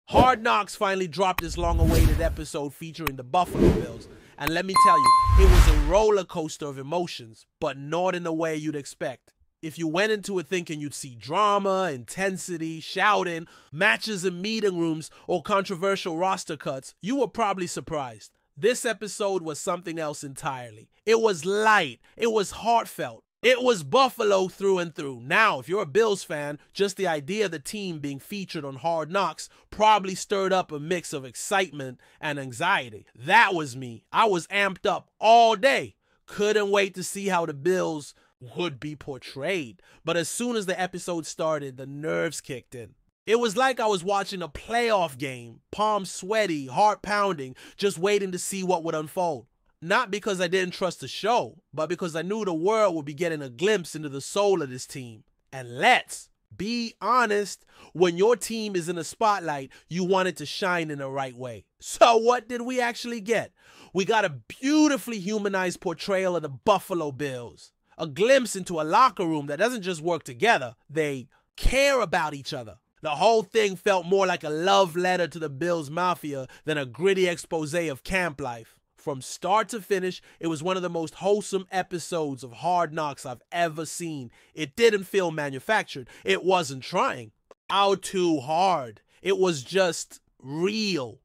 Hard Knocks finally dropped this long-awaited episode featuring the Buffalo Bills, and let me tell you, it was a roller coaster of emotions, but not in the way you'd expect. If you went into it thinking you'd see drama, intensity, shouting, matches in meeting rooms, or controversial roster cuts, you were probably surprised. This episode was something else entirely. It was light, it was heartfelt, it was Buffalo through and through. Now, if you're a Bills fan, just the idea of the team being featured on Hard Knocks probably stirred up a mix of excitement and anxiety. That was me. I was amped up all day. Couldn't wait to see how the Bills would be portrayed. But as soon as the episode started, the nerves kicked in. It was like I was watching a playoff game, palms sweaty, heart pounding, just waiting to see what would unfold. Not because I didn't trust the show, but because I knew the world would be getting a glimpse into the soul of this team. And let's be honest, when your team is in the spotlight, you want it to shine in the right way. So what did we actually get? We got a beautifully humanized portrayal of the Buffalo Bills. A glimpse into a locker room that doesn't just work together, they care about each other. The whole thing felt more like a love letter to the Bills Mafia than a gritty expose of camp life. From start to finish, it was one of the most wholesome episodes of Hard Knocks I've ever seen. It didn't feel manufactured. It wasn't trying out too hard. It was just real.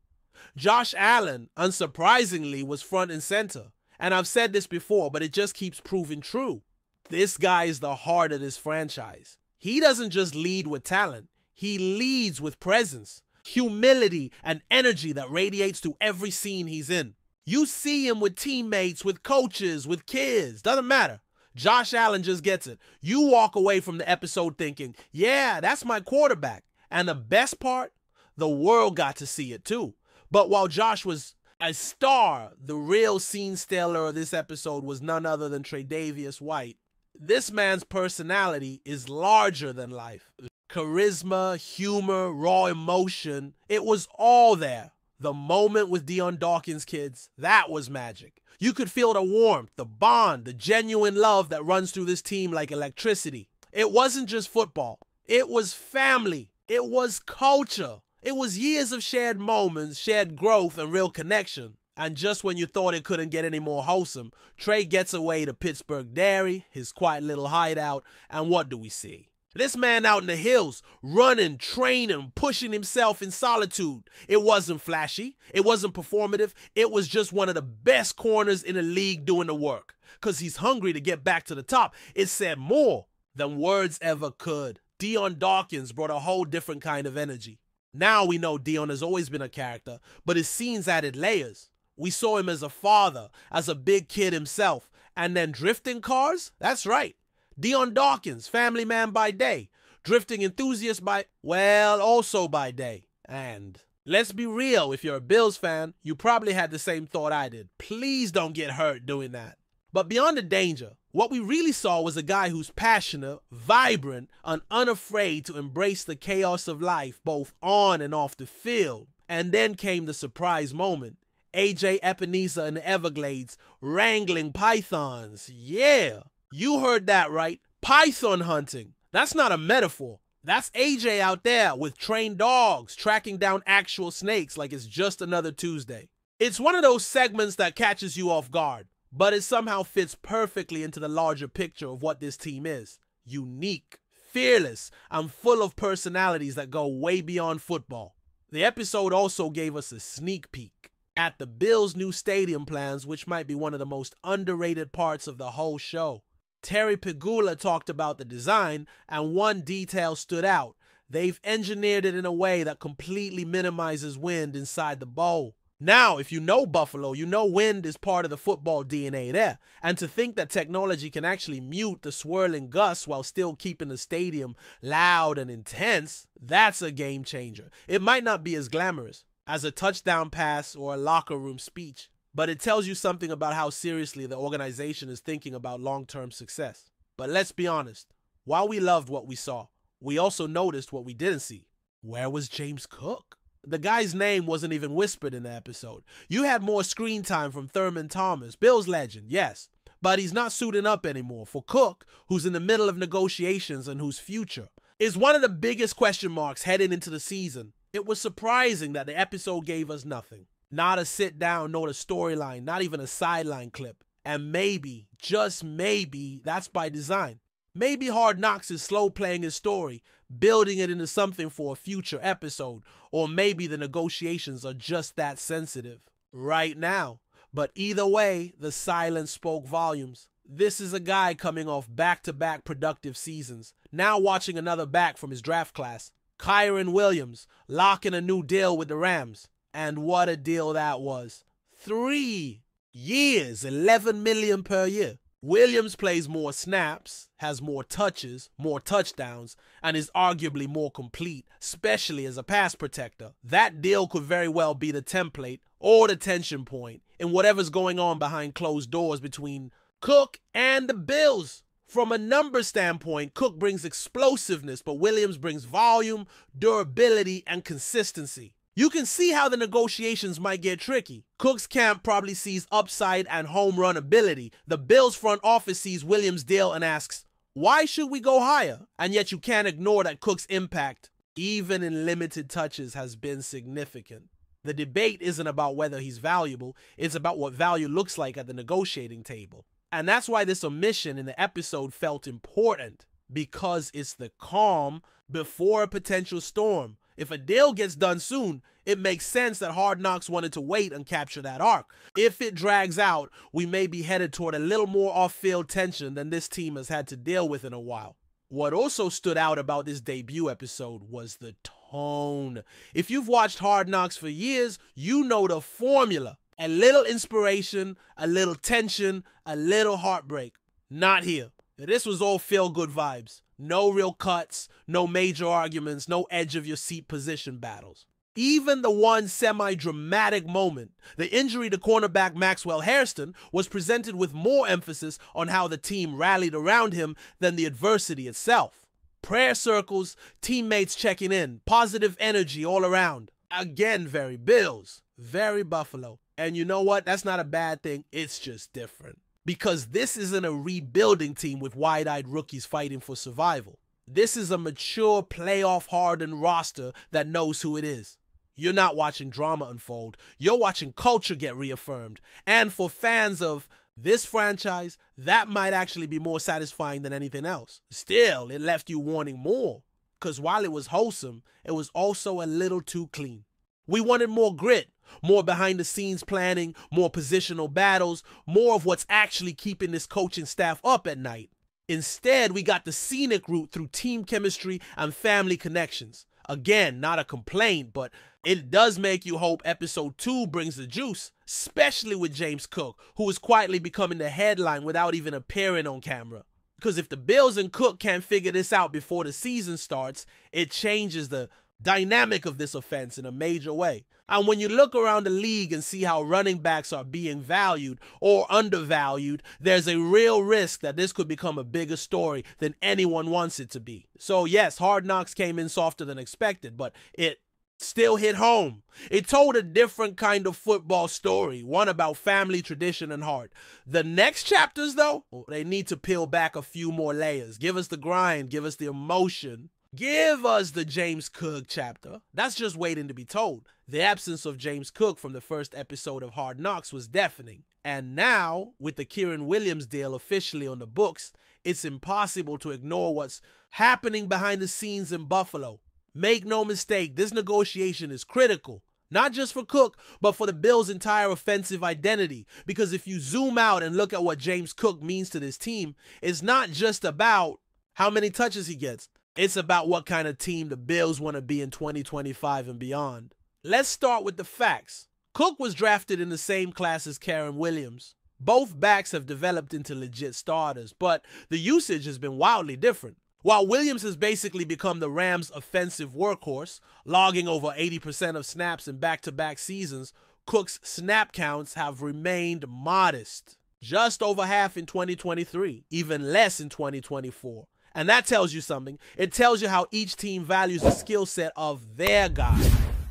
Josh Allen, unsurprisingly, was front and center. And I've said this before, but it just keeps proving true. This guy is the heart of this franchise. He doesn't just lead with talent. He leads with presence, humility, and energy that radiates through every scene he's in. You see him with teammates, with coaches, with kids, doesn't matter. Josh Allen just gets it. You walk away from the episode thinking, yeah, that's my quarterback. And the best part, the world got to see it too. But while Josh was a star, the real scene stealer of this episode was none other than Tre'Davious White. This man's personality is larger than life. Charisma, humor, raw emotion, it was all there. The moment with Dion Dawkins' kids, that was magic. You could feel the warmth, the bond, the genuine love that runs through this team like electricity. It wasn't just football. It was family. It was culture. It was years of shared moments, shared growth, and real connection. And just when you thought it couldn't get any more wholesome, Trey gets away to Pittsburgh Dairy, his quiet little hideout, and what do we see? This man out in the hills, running, training, pushing himself in solitude. It wasn't flashy. It wasn't performative. It was just one of the best corners in the league doing the work. Because he's hungry to get back to the top. It said more than words ever could. Dion Dawkins brought a whole different kind of energy. Now we know Dion has always been a character, but his scenes added layers. We saw him as a father, as a big kid himself, and then drifting cars? That's right. Dion Dawkins, family man by day, drifting enthusiast also by day. And let's be real, if you're a Bills fan, you probably had the same thought I did. Please don't get hurt doing that. But beyond the danger, what we really saw was a guy who's passionate, vibrant, and unafraid to embrace the chaos of life, both on and off the field. And then came the surprise moment. AJ Epinesa in the Everglades, wrangling pythons. Yeah. You heard that right. Python hunting. That's not a metaphor. That's AJ out there with trained dogs tracking down actual snakes like it's just another Tuesday. It's one of those segments that catches you off guard, but it somehow fits perfectly into the larger picture of what this team is. Unique, fearless, and full of personalities that go way beyond football. The episode also gave us a sneak peek at the Bills' new stadium plans, which might be one of the most underrated parts of the whole show. Terry Pegula talked about the design, and one detail stood out. They've engineered it in a way that completely minimizes wind inside the bowl. Now, if you know Buffalo, you know wind is part of the football DNA there. And to think that technology can actually mute the swirling gusts while still keeping the stadium loud and intense, that's a game changer. It might not be as glamorous as a touchdown pass or a locker room speech, but it tells you something about how seriously the organization is thinking about long-term success. But let's be honest, while we loved what we saw, we also noticed what we didn't see. Where was James Cook? The guy's name wasn't even whispered in the episode. You had more screen time from Thurman Thomas, Bills legend, yes, but he's not suiting up anymore for Cook, who's in the middle of negotiations and whose future is one of the biggest question marks heading into the season. It was surprising that the episode gave us nothing. Not a sit down, nor a storyline, not even a sideline clip. And maybe, just maybe, that's by design. Maybe Hard Knocks is slow playing his story, building it into something for a future episode. Or maybe the negotiations are just that sensitive right now. But either way, the silence spoke volumes. This is a guy coming off back-to-back productive seasons, now watching another back from his draft class. Kyren Williams locking a new deal with the Rams. And what a deal that was. 3 years, $11 million per year. Williams plays more snaps, has more touches, more touchdowns, and is arguably more complete, especially as a pass protector. That deal could very well be the template or the tension point in whatever's going on behind closed doors between Cook and the Bills. From a number standpoint, Cook brings explosiveness, but Williams brings volume, durability, and consistency. You can see how the negotiations might get tricky. Cook's camp probably sees upside and home run ability. The Bills front office sees Williams' deal and asks, why should we go higher? And yet you can't ignore that Cook's impact, even in limited touches, has been significant. The debate isn't about whether he's valuable, it's about what value looks like at the negotiating table. And that's why this omission in the episode felt important, because it's the calm before a potential storm. If a deal gets done soon, it makes sense that Hard Knocks wanted to wait and capture that arc. If it drags out, we may be headed toward a little more off-field tension than this team has had to deal with in a while. What also stood out about this debut episode was the tone. If you've watched Hard Knocks for years, you know the formula. A little inspiration, a little tension, a little heartbreak. Not here. This was all feel-good vibes. No real cuts, no major arguments, no edge-of-your-seat position battles. Even the one semi-dramatic moment, the injury to cornerback Maxwell Hairston, was presented with more emphasis on how the team rallied around him than the adversity itself. Prayer circles, teammates checking in, positive energy all around. Again, very Bills, very Buffalo. And you know what? That's not a bad thing. It's just different. Because this isn't a rebuilding team with wide-eyed rookies fighting for survival. This is a mature, playoff-hardened roster that knows who it is. You're not watching drama unfold. You're watching culture get reaffirmed. And for fans of this franchise, that might actually be more satisfying than anything else. Still, it left you wanting more. Because while it was wholesome, it was also a little too clean. We wanted more grit, more behind-the-scenes planning, more positional battles, more of what's actually keeping this coaching staff up at night. Instead, we got the scenic route through team chemistry and family connections. Again, not a complaint, but it does make you hope episode 2 brings the juice, especially with James Cook, who is quietly becoming the headline without even appearing on camera. Because if the Bills and Cook can't figure this out before the season starts, it changes the dynamic of this offense in a major way. And when you look around the league and see how running backs are being valued or undervalued, there's a real risk that this could become a bigger story than anyone wants it to be. So yes, Hard Knocks came in softer than expected, but it still hit home. It told a different kind of football story, one about family, tradition, and heart. The next chapters, though, they need to peel back a few more layers. Give us the grind, give us the emotion. Give us the James Cook chapter. That's just waiting to be told. The absence of James Cook from the first episode of Hard Knocks was deafening. And now, with the Kyren Williams deal officially on the books, it's impossible to ignore what's happening behind the scenes in Buffalo. Make no mistake, this negotiation is critical. Not just for Cook, but for the Bills' entire offensive identity. Because if you zoom out and look at what James Cook means to this team, it's not just about how many touches he gets. It's about what kind of team the Bills want to be in 2025 and beyond. Let's start with the facts. Cook was drafted in the same class as Kyren Williams. Both backs have developed into legit starters, but the usage has been wildly different. While Williams has basically become the Rams' offensive workhorse, logging over 80% of snaps in back-to-back seasons, Cook's snap counts have remained modest. Just over half in 2023, even less in 2024. And that tells you something. It tells you how each team values the skill set of their guy.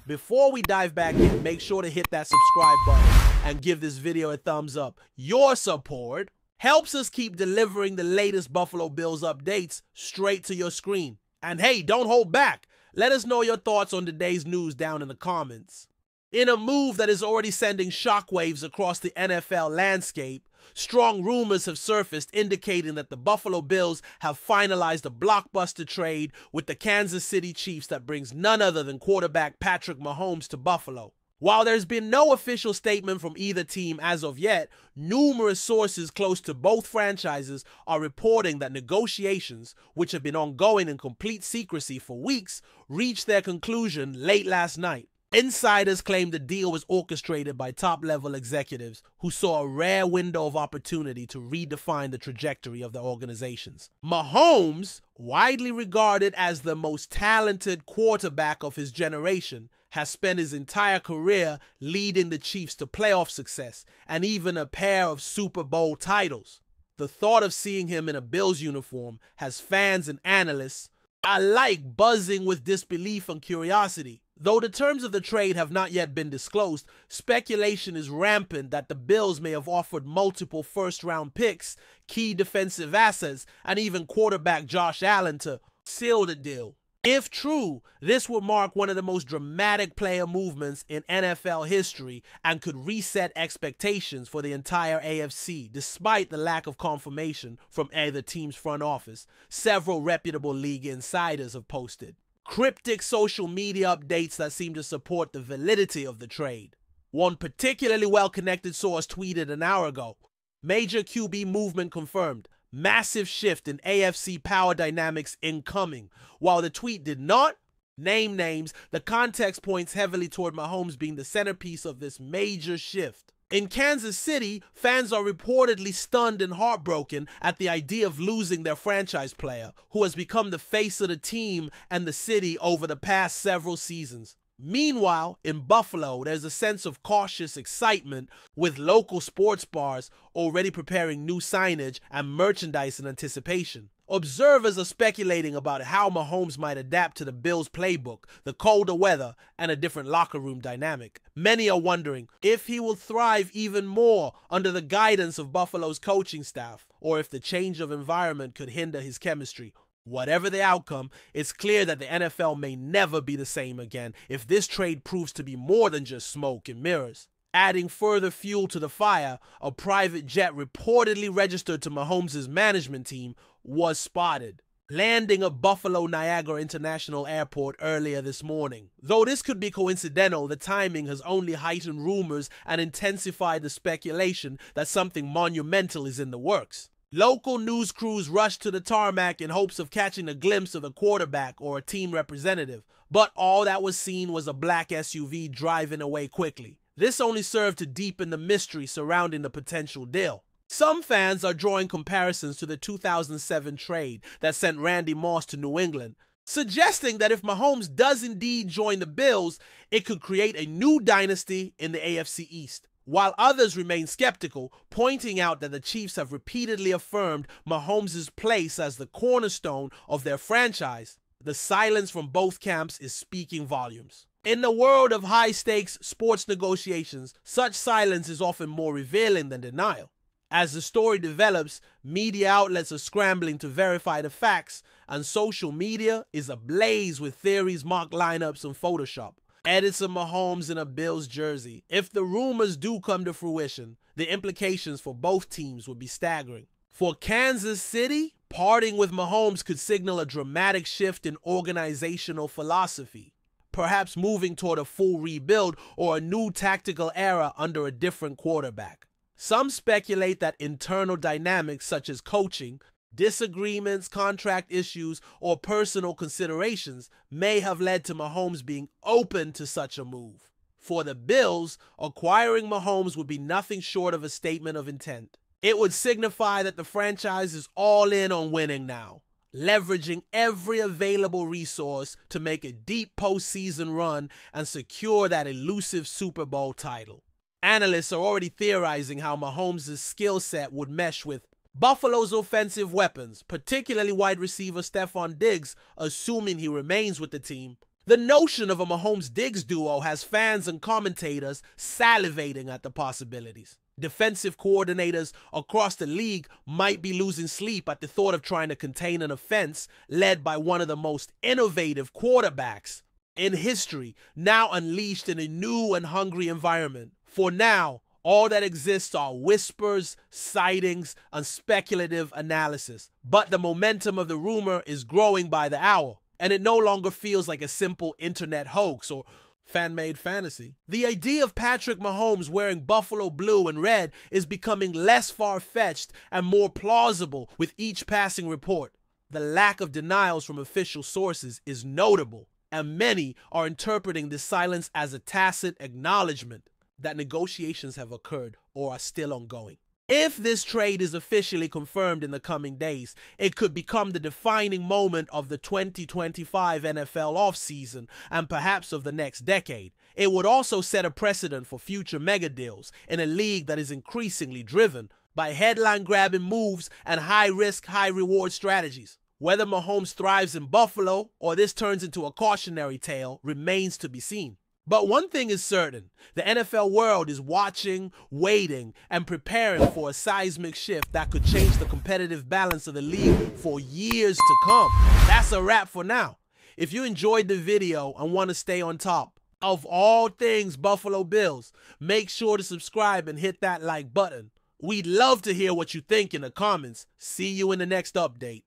Before we dive back in, make sure to hit that subscribe button and give this video a thumbs up. Your support helps us keep delivering the latest Buffalo Bills updates straight to your screen. And hey, don't hold back. Let us know your thoughts on today's news down in the comments. In a move that is already sending shockwaves across the NFL landscape, strong rumors have surfaced indicating that the Buffalo Bills have finalized a blockbuster trade with the Kansas City Chiefs that brings none other than quarterback Patrick Mahomes to Buffalo. While there's been no official statement from either team as of yet, numerous sources close to both franchises are reporting that negotiations, which have been ongoing in complete secrecy for weeks, reached their conclusion late last night. Insiders claim the deal was orchestrated by top-level executives who saw a rare window of opportunity to redefine the trajectory of their organizations. Mahomes, widely regarded as the most talented quarterback of his generation, has spent his entire career leading the Chiefs to playoff success and even a pair of Super Bowl titles. The thought of seeing him in a Bills uniform has fans and analysts alike buzzing with disbelief and curiosity. Though the terms of the trade have not yet been disclosed, speculation is rampant that the Bills may have offered multiple first-round picks, key defensive assets, and even quarterback Josh Allen to seal the deal. If true, this would mark one of the most dramatic player movements in NFL history and could reset expectations for the entire AFC, despite the lack of confirmation from either team's front office, several reputable league insiders have posted. Cryptic social media updates that seem to support the validity of the trade. One particularly well-connected source tweeted an hour ago, "Major QB movement confirmed. Massive shift in AFC power dynamics incoming." While the tweet did not name names, the context points heavily toward Mahomes being the centerpiece of this major shift. In Kansas City, fans are reportedly stunned and heartbroken at the idea of losing their franchise player, who has become the face of the team and the city over the past several seasons. Meanwhile, in Buffalo, there's a sense of cautious excitement, with local sports bars already preparing new signage and merchandise in anticipation. Observers are speculating about how Mahomes might adapt to the Bills' playbook, the colder weather, and a different locker room dynamic. Many are wondering if he will thrive even more under the guidance of Buffalo's coaching staff, or if the change of environment could hinder his chemistry. Whatever the outcome, it's clear that the NFL may never be the same again if this trade proves to be more than just smoke and mirrors. Adding further fuel to the fire, a private jet reportedly registered to Mahomes' management team was spotted, landing at Buffalo Niagara International Airport earlier this morning. Though this could be coincidental, the timing has only heightened rumors and intensified the speculation that something monumental is in the works. Local news crews rushed to the tarmac in hopes of catching a glimpse of a quarterback or a team representative, but all that was seen was a black SUV driving away quickly. This only served to deepen the mystery surrounding the potential deal. Some fans are drawing comparisons to the 2007 trade that sent Randy Moss to New England, suggesting that if Mahomes does indeed join the Bills, it could create a new dynasty in the AFC East. While others remain skeptical, pointing out that the Chiefs have repeatedly affirmed Mahomes' place as the cornerstone of their franchise, the silence from both camps is speaking volumes. In the world of high-stakes sports negotiations, such silence is often more revealing than denial. As the story develops, media outlets are scrambling to verify the facts, and social media is ablaze with theories, mock lineups, and Photoshop. Edits of Mahomes in a Bills jersey. If the rumors do come to fruition, the implications for both teams would be staggering. For Kansas City, parting with Mahomes could signal a dramatic shift in organizational philosophy, perhaps moving toward a full rebuild or a new tactical era under a different quarterback. Some speculate that internal dynamics such as coaching, disagreements, contract issues, or personal considerations may have led to Mahomes being open to such a move. For the Bills, acquiring Mahomes would be nothing short of a statement of intent. It would signify that the franchise is all in on winning now, leveraging every available resource to make a deep postseason run and secure that elusive Super Bowl title. Analysts are already theorizing how Mahomes' skill set would mesh with Buffalo's offensive weapons, particularly wide receiver Stephon Diggs, assuming he remains with the team. The notion of a Mahomes-Diggs duo has fans and commentators salivating at the possibilities. Defensive coordinators across the league might be losing sleep at the thought of trying to contain an offense led by one of the most innovative quarterbacks in history, now unleashed in a new and hungry environment. For now, all that exists are whispers, sightings, and speculative analysis. But the momentum of the rumor is growing by the hour, and it no longer feels like a simple internet hoax or fan-made fantasy. The idea of Patrick Mahomes wearing buffalo blue and red is becoming less far-fetched and more plausible with each passing report. The lack of denials from official sources is notable, and many are interpreting this silence as a tacit acknowledgement that negotiations have occurred or are still ongoing. If this trade is officially confirmed in the coming days, it could become the defining moment of the 2025 NFL offseason and perhaps of the next decade. It would also set a precedent for future mega deals in a league that is increasingly driven by headline-grabbing moves and high-risk, high-reward strategies. Whether Mahomes thrives in Buffalo or this turns into a cautionary tale remains to be seen. But one thing is certain, the NFL world is watching, waiting, and preparing for a seismic shift that could change the competitive balance of the league for years to come. That's a wrap for now. If you enjoyed the video and want to stay on top of all things Buffalo Bills, make sure to subscribe and hit that like button. We'd love to hear what you think in the comments. See you in the next update.